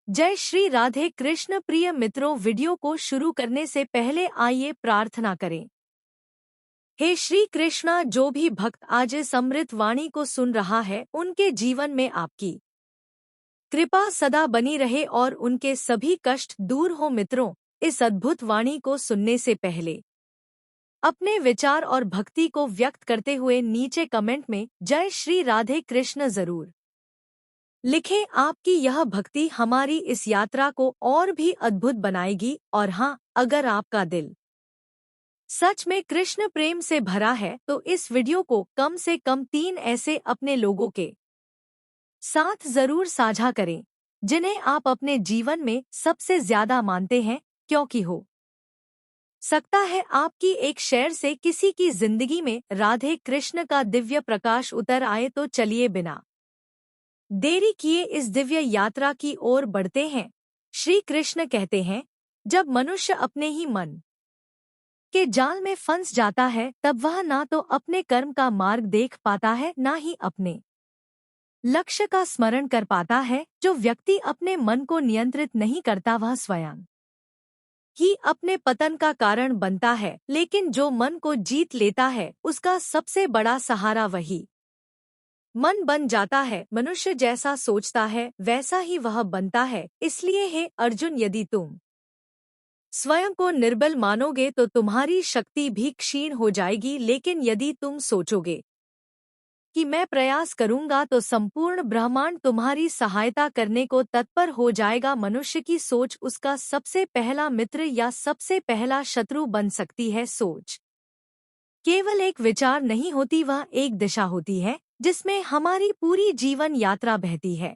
जय श्री राधे कृष्ण। प्रिय मित्रों, वीडियो को शुरू करने से पहले आइए प्रार्थना करें। हे श्री कृष्णा, जो भी भक्त आज इस अमृत वाणी को सुन रहा है, उनके जीवन में आपकी कृपा सदा बनी रहे और उनके सभी कष्ट दूर हो। मित्रों, इस अद्भुत वाणी को सुनने से पहले अपने विचार और भक्ति को व्यक्त करते हुए नीचे कमेंट में जय श्री राधे कृष्ण जरूर लिखें। आपकी यह भक्ति हमारी इस यात्रा को और भी अद्भुत बनाएगी। और हाँ, अगर आपका दिल सच में कृष्ण प्रेम से भरा है तो इस वीडियो को कम से कम 3 ऐसे अपने लोगों के साथ जरूर साझा करें जिन्हें आप अपने जीवन में सबसे ज्यादा मानते हैं, क्योंकि हो सकता है आपकी एक शेयर से किसी की जिंदगी में राधे कृष्ण का दिव्य प्रकाश उतर आए। तो चलिए बिना देरी किए इस दिव्य यात्रा की ओर बढ़ते हैं। श्री कृष्ण कहते हैं, जब मनुष्य अपने ही मन के जाल में फंस जाता है, तब वह ना तो अपने कर्म का मार्ग देख पाता है, ना ही अपने लक्ष्य का स्मरण कर पाता है। जो व्यक्ति अपने मन को नियंत्रित नहीं करता, वह स्वयं ही अपने पतन का कारण बनता है। लेकिन जो मन को जीत लेता है, उसका सबसे बड़ा सहारा वही मन बन जाता है। मनुष्य जैसा सोचता है वैसा ही वह बनता है। इसलिए हे अर्जुन, यदि तुम स्वयं को निर्बल मानोगे तो तुम्हारी शक्ति भी क्षीण हो जाएगी। लेकिन यदि तुम सोचोगे कि मैं प्रयास करूंगा तो संपूर्ण ब्रह्मांड तुम्हारी सहायता करने को तत्पर हो जाएगा। मनुष्य की सोच उसका सबसे पहला मित्र या सबसे पहला शत्रु बन सकती है। सोच केवल एक विचार नहीं होती, वह एक दिशा होती है जिसमें हमारी पूरी जीवन यात्रा बहती है।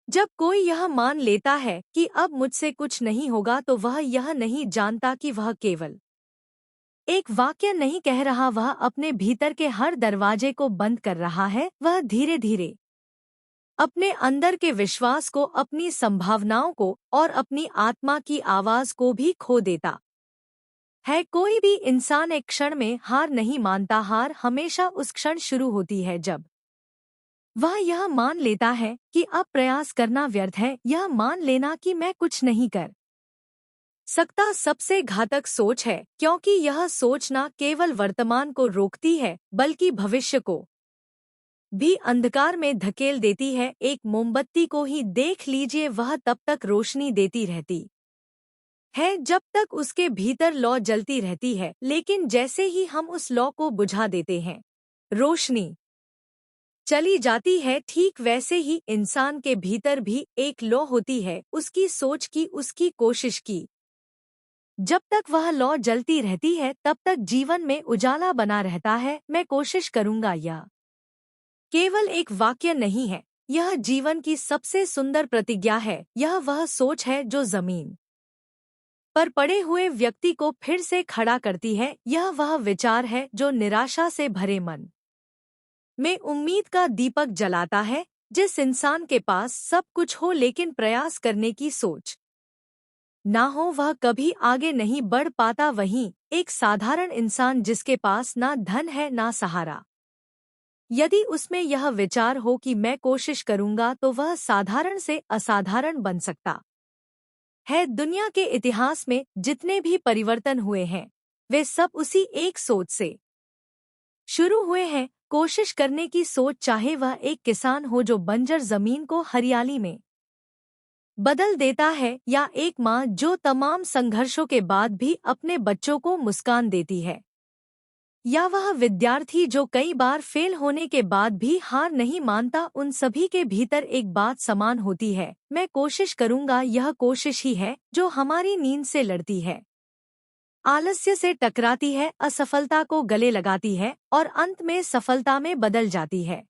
जब कोई यह मान लेता है कि अब मुझसे कुछ नहीं होगा, तो वह यह नहीं जानता कि वह केवल एक वाक्य नहीं कह रहा, वह अपने भीतर के हर दरवाजे को बंद कर रहा है। वह धीरे धीरे अपने अंदर के विश्वास को, अपनी संभावनाओं को और अपनी आत्मा की आवाज को भी खो देता है। कोई भी इंसान एक क्षण में हार नहीं मानता। हार हमेशा उस क्षण शुरू होती है जब वह यह मान लेता है कि अब प्रयास करना व्यर्थ है। यह मान लेना कि मैं कुछ नहीं कर सकता सबसे घातक सोच है, क्योंकि यह सोच न केवल वर्तमान को रोकती है बल्कि भविष्य को भी अंधकार में धकेल देती है। एक मोमबत्ती को ही देख लीजिए, वह तब तक रोशनी देती रहती है जब तक उसके भीतर लौ जलती रहती है। लेकिन जैसे ही हम उस लौ को बुझा देते हैं, रोशनी चली जाती है। ठीक वैसे ही इंसान के भीतर भी एक लौ होती है, उसकी सोच की, उसकी कोशिश की। जब तक वह लौ जलती रहती है, तब तक जीवन में उजाला बना रहता है। मैं कोशिश करूंगा, यह केवल एक वाक्य नहीं है, यह जीवन की सबसे सुंदर प्रतिज्ञा है। यह वह सोच है जो जमीन पर पड़े हुए व्यक्ति को फिर से खड़ा करती है। यह वह विचार है जो निराशा से भरे मन में उम्मीद का दीपक जलाता है। जिस इंसान के पास सब कुछ हो लेकिन प्रयास करने की सोच ना हो, वह कभी आगे नहीं बढ़ पाता। वहीं एक साधारण इंसान जिसके पास ना धन है ना सहारा, यदि उसमें यह विचार हो कि मैं कोशिश करूंगा, तो वह साधारण से असाधारण बन सकता है। दुनिया के इतिहास में जितने भी परिवर्तन हुए हैं, वे सब उसी एक सोच से शुरू हुए हैं। कोशिश करने की सोच, चाहे वह एक किसान हो जो बंजर जमीन को हरियाली में बदल देता है, या एक माँ जो तमाम संघर्षों के बाद भी अपने बच्चों को मुस्कान देती है, या वह विद्यार्थी जो कई बार फेल होने के बाद भी हार नहीं मानता, उन सभी के भीतर एक बात समान होती है, मैं कोशिश करूंगा। यह कोशिश ही है जो हमारी नींद से लड़ती है, आलस्य से टकराती है, असफलता को गले लगाती है और अंत में सफलता में बदल जाती है।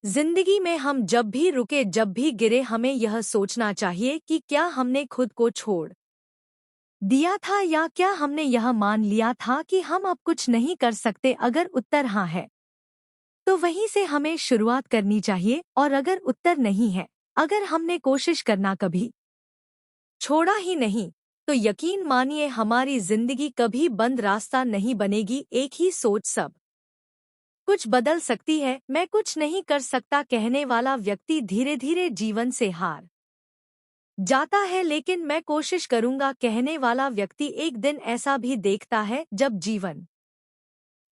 जिंदगी में हम जब भी रुके, जब भी गिरे, हमें यह सोचना चाहिए कि क्या हमने खुद को छोड़ दिया था, या क्या हमने यह मान लिया था कि हम अब कुछ नहीं कर सकते। अगर उत्तर हाँ है, तो वहीं से हमें शुरुआत करनी चाहिए। और अगर उत्तर नहीं है, अगर हमने कोशिश करना कभी छोड़ा ही नहीं, तो यकीन मानिए हमारी जिंदगी कभी बंद रास्ता नहीं बनेगी। एक ही सोच सब कुछ बदल सकती है। मैं कुछ नहीं कर सकता कहने वाला व्यक्ति धीरे धीरे जीवन से हार जाता है, लेकिन मैं कोशिश करूंगा कहने वाला व्यक्ति एक दिन ऐसा भी देखता है जब जीवन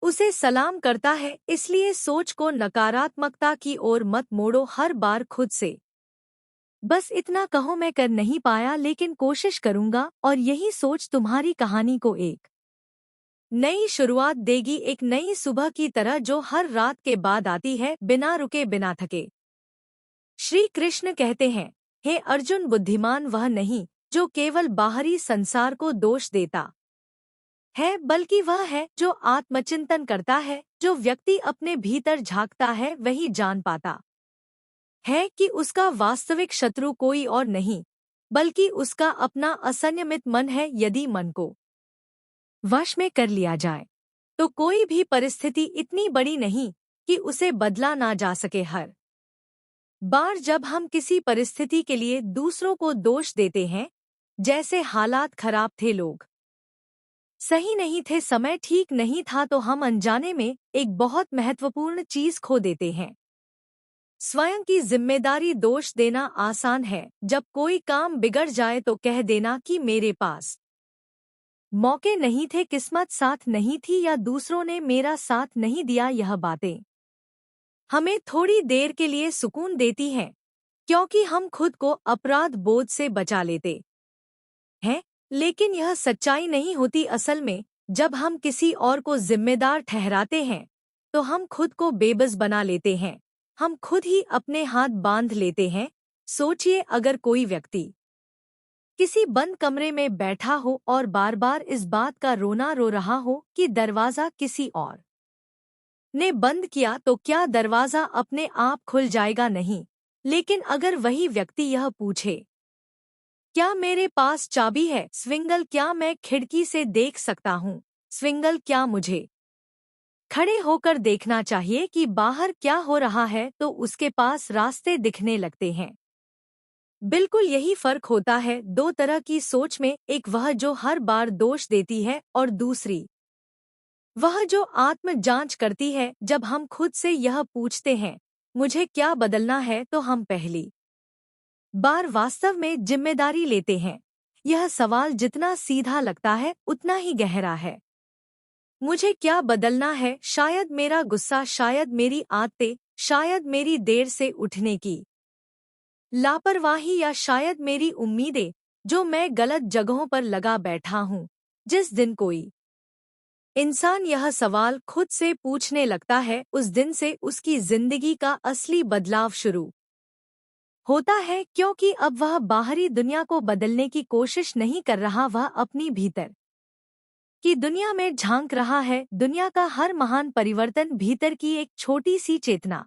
उसे सलाम करता है। इसलिए सोच को नकारात्मकता की ओर मत मोड़ो हर बार खुद से। बस इतना कहो, मैं कर नहीं पाया लेकिन कोशिश करूंगा, और यही सोच तुम्हारी कहानी को एक नई शुरुआत देगी, एक नई सुबह की तरह जो हर रात के बाद आती है बिना रुके बिना थके। श्री कृष्ण कहते हैं, हे अर्जुन, बुद्धिमान वह नहीं जो केवल बाहरी संसार को दोष देता है, बल्कि वह है जो आत्मचिंतन करता है। जो व्यक्ति अपने भीतर झांकता है वही जान पाता है कि उसका वास्तविक शत्रु कोई और नहीं बल्कि उसका अपना असंयमित मन है। यदि मन को वश में कर लिया जाए तो कोई भी परिस्थिति इतनी बड़ी नहीं कि उसे बदला ना जा सके। हर बार जब हम किसी परिस्थिति के लिए दूसरों को दोष देते हैं, जैसे हालात खराब थे, लोग सही नहीं थे, समय ठीक नहीं था, तो हम अनजाने में एक बहुत महत्वपूर्ण चीज खो देते हैं। स्वयं की जिम्मेदारी। दोष देना आसान है, जब कोई काम बिगड़ जाए तो कह देना कि मेरे पास मौके नहीं थे, किस्मत साथ नहीं थी, या दूसरों ने मेरा साथ नहीं दिया। यह बातें हमें थोड़ी देर के लिए सुकून देती हैं, क्योंकि हम खुद को अपराध बोध से बचा लेते हैं, लेकिन यह सच्चाई नहीं होती। असल में जब हम किसी और को जिम्मेदार ठहराते हैं तो हम खुद को बेबस बना लेते हैं, हम खुद ही अपने हाथ बांध लेते हैं। सोचिए, अगर कोई व्यक्ति किसी बंद कमरे में बैठा हो और बार बार इस बात का रोना रो रहा हो कि दरवाजा किसी और ने बंद किया, तो क्या दरवाजा अपने आप खुल जाएगा? नहीं। लेकिन अगर वही व्यक्ति यह पूछे, क्या मेरे पास चाबी है? स्विंगल, क्या मैं खिड़की से देख सकता हूँ? स्विंगल, क्या मुझे खड़े होकर देखना चाहिए कि बाहर क्या हो रहा है? तो उसके पास रास्ते दिखने लगते हैं। बिल्कुल यही फर्क होता है दो तरह की सोच में, एक वह जो हर बार दोष देती है और दूसरी वह जो आत्म जांच करती है। जब हम खुद से यह पूछते हैं, मुझे क्या बदलना है, तो हम पहली बार वास्तव में जिम्मेदारी लेते हैं। यह सवाल जितना सीधा लगता है उतना ही गहरा है। मुझे क्या बदलना है? शायद मेरा गुस्सा, शायद मेरी आदतें, शायद मेरी देर से उठने की लापरवाही, या शायद मेरी उम्मीदें जो मैं गलत जगहों पर लगा बैठा हूँ। जिस दिन कोई इंसान यह सवाल खुद से पूछने लगता है, उस दिन से उसकी जिंदगी का असली बदलाव शुरू होता है, क्योंकि अब वह बाहरी दुनिया को बदलने की कोशिश नहीं कर रहा, वह अपनी भीतर की दुनिया में झांक रहा है। दुनिया का हर महान परिवर्तन भीतर की एक छोटी सी चेतना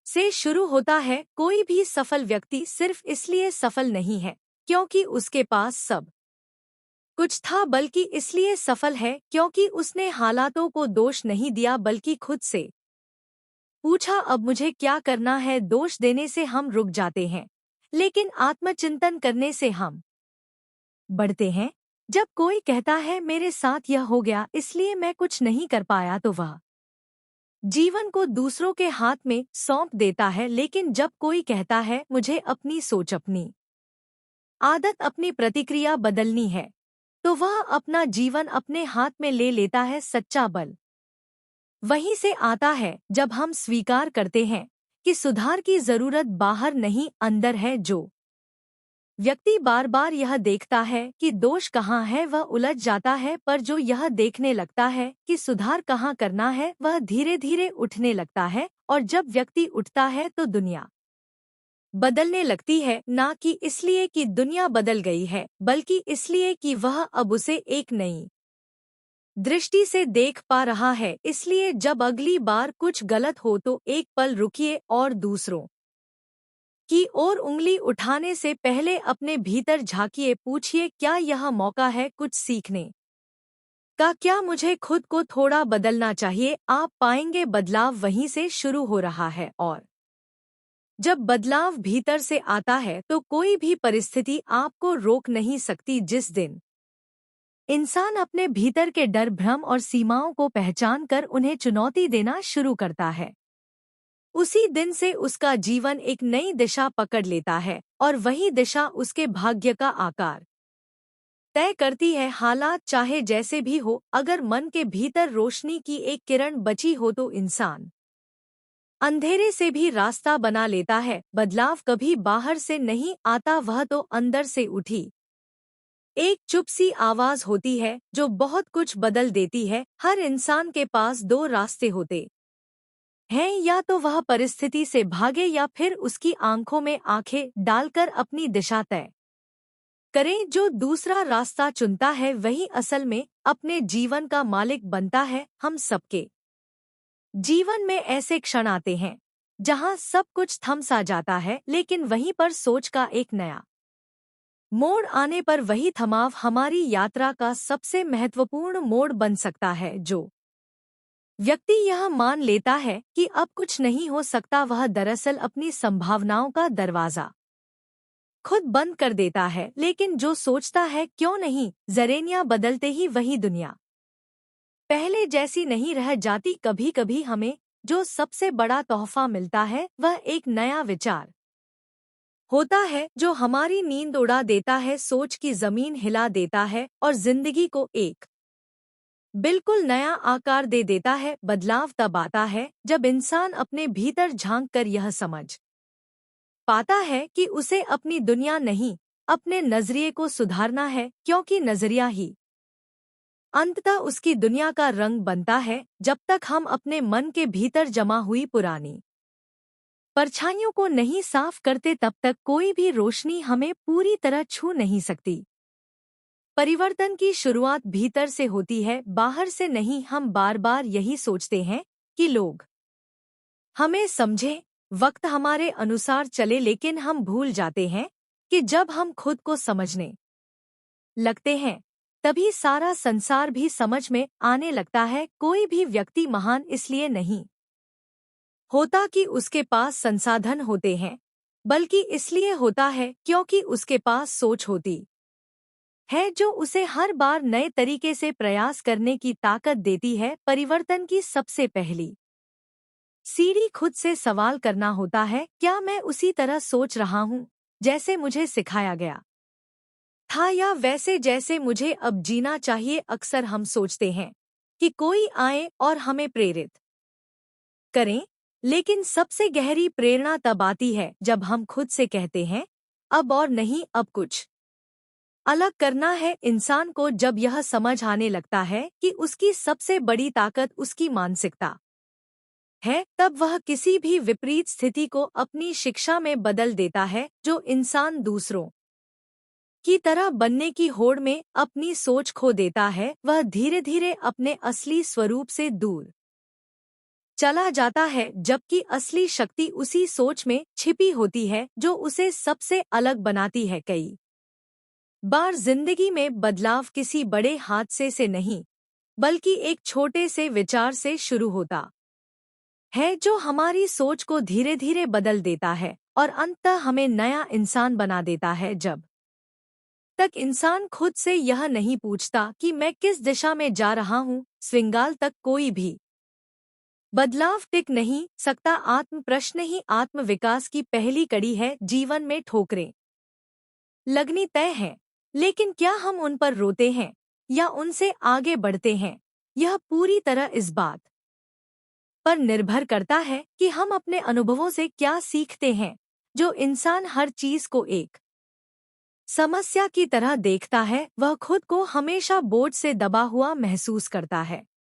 से शुरू होता है। कोई भी सफल व्यक्ति सिर्फ इसलिए सफल नहीं है क्योंकि उसके पास सब कुछ था, बल्कि इसलिए सफल है क्योंकि उसने हालातों को दोष नहीं दिया बल्कि खुद से पूछा, अब मुझे क्या करना है? दोष देने से हम रुक जाते हैं, लेकिन आत्मचिंतन करने से हम बढ़ते हैं। जब कोई कहता है मेरे साथ यह हो गया इसलिए मैं कुछ नहीं कर पाया, तो वह जीवन को दूसरों के हाथ में सौंप देता है। लेकिन जब कोई कहता है मुझे अपनी सोच, अपनी आदत, अपनी प्रतिक्रिया बदलनी है, तो वह अपना जीवन अपने हाथ में ले लेता है। सच्चा बल वहीं से आता है जब हम स्वीकार करते हैं कि सुधार की जरूरत बाहर नहीं अंदर है। जो व्यक्ति बार बार यह देखता है कि दोष कहाँ है, वह उलझ जाता है, पर जो यह देखने लगता है कि सुधार कहाँ करना है, वह धीरे धीरे उठने लगता है। और जब व्यक्ति उठता है तो दुनिया बदलने लगती है, ना कि इसलिए कि दुनिया बदल गई है, बल्कि इसलिए कि वह अब उसे एक नई दृष्टि से देख पा रहा है। इसलिए जब अगली बार कुछ गलत हो तो एक पल रुकिए और दूसरों की ओर उंगली उठाने से पहले अपने भीतर झांकिए। पूछिए, क्या यह मौका है कुछ सीखने का? क्या मुझे खुद को थोड़ा बदलना चाहिए? आप पाएंगे बदलाव वहीं से शुरू हो रहा है, और जब बदलाव भीतर से आता है तो कोई भी परिस्थिति आपको रोक नहीं सकती। जिस दिन इंसान अपने भीतर के डर, भ्रम और सीमाओं को पहचान कर उन्हें चुनौती देना शुरू करता है, उसी दिन से उसका जीवन एक नई दिशा पकड़ लेता है और वही दिशा उसके भाग्य का आकार तय करती है। हालात चाहे जैसे भी हो, अगर मन के भीतर रोशनी की एक किरण बची हो तो इंसान अंधेरे से भी रास्ता बना लेता है। बदलाव कभी बाहर से नहीं आता, वह तो अंदर से उठी एक चुप सी आवाज होती है जो बहुत कुछ बदल देती है। हर इंसान के पास दो रास्ते होते हैं, या तो वह परिस्थिति से भागे या फिर उसकी आंखों में आंखें डालकर अपनी दिशा तय करें। जो दूसरा रास्ता चुनता है वही असल में अपने जीवन का मालिक बनता है। हम सबके जीवन में ऐसे क्षण आते हैं जहां सब कुछ थम सा जाता है, लेकिन वहीं पर सोच का एक नया मोड़ आने पर वही थमाव हमारी यात्रा का सबसे महत्वपूर्ण मोड़ बन सकता है। जो व्यक्ति यह मान लेता है कि अब कुछ नहीं हो सकता, वह दरअसल अपनी संभावनाओं का दरवाजा खुद बंद कर देता है। लेकिन जो सोचता है क्यों नहीं, ज़रेनिया बदलते ही वही दुनिया पहले जैसी नहीं रह जाती। कभी कभी हमें जो सबसे बड़ा तोहफा मिलता है वह एक नया विचार होता है जो हमारी नींद उड़ा देता है, सोच की जमीन हिला देता है और जिंदगी को एक बिल्कुल नया आकार दे देता है। बदलाव तब आता है जब इंसान अपने भीतर झांक कर यह समझ पाता है कि उसे अपनी दुनिया नहीं, अपने नजरिए को सुधारना है, क्योंकि नजरिया ही अंततः उसकी दुनिया का रंग बनता है। जब तक हम अपने मन के भीतर जमा हुई पुरानी परछाइयों को नहीं साफ करते, तब तक कोई भी रोशनी हमें पूरी तरह छू नहीं सकती। परिवर्तन की शुरुआत भीतर से होती है, बाहर से नहीं। हम बार बार यही सोचते हैं कि लोग हमें समझें, वक्त हमारे अनुसार चले, लेकिन हम भूल जाते हैं कि जब हम खुद को समझने लगते हैं तभी सारा संसार भी समझ में आने लगता है। कोई भी व्यक्ति महान इसलिए नहीं होता कि उसके पास संसाधन होते हैं, बल्कि इसलिए होता है क्योंकि उसके पास सोच होती है जो उसे हर बार नए तरीके से प्रयास करने की ताकत देती है। परिवर्तन की सबसे पहली सीढ़ी खुद से सवाल करना होता है, क्या मैं उसी तरह सोच रहा हूँ जैसे मुझे सिखाया गया था, या वैसे जैसे मुझे अब जीना चाहिए। अक्सर हम सोचते हैं कि कोई आए और हमें प्रेरित करें, लेकिन सबसे गहरी प्रेरणा तब आती है जब हम खुद से कहते हैं अब और नहीं, अब कुछ अलग करना है। इंसान को जब यह समझ आने लगता है कि उसकी सबसे बड़ी ताकत उसकी मानसिकता है, तब वह किसी भी विपरीत स्थिति को अपनी शिक्षा में बदल देता है। जो इंसान दूसरों की तरह बनने की होड़ में अपनी सोच खो देता है, वह धीरे धीरे अपने असली स्वरूप से दूर चला जाता है, जबकि असली शक्ति उसी सोच में छिपी होती है जो उसे सबसे अलग बनाती है। कई बार जिंदगी में बदलाव किसी बड़े हादसे से नहीं, बल्कि एक छोटे से विचार से शुरू होता है जो हमारी सोच को धीरे धीरे बदल देता है और अंततः हमें नया इंसान बना देता है। जब तक इंसान खुद से यह नहीं पूछता कि मैं किस दिशा में जा रहा हूँ, श्रृंगाल तक कोई भी बदलाव टिक नहीं सकता। आत्म प्रश्न ही आत्म विकास की पहली कड़ी है। जीवन में ठोकरें लगनी तय है, लेकिन क्या हम उन पर रोते हैं या उनसे आगे बढ़ते हैं, यह पूरी तरह इस बात पर निर्भर करता है कि हम अपने अनुभवों से क्या सीखते हैं। जो इंसान हर चीज को एक समस्या की तरह देखता है, वह खुद को हमेशा बोझ से दबा हुआ महसूस करता है।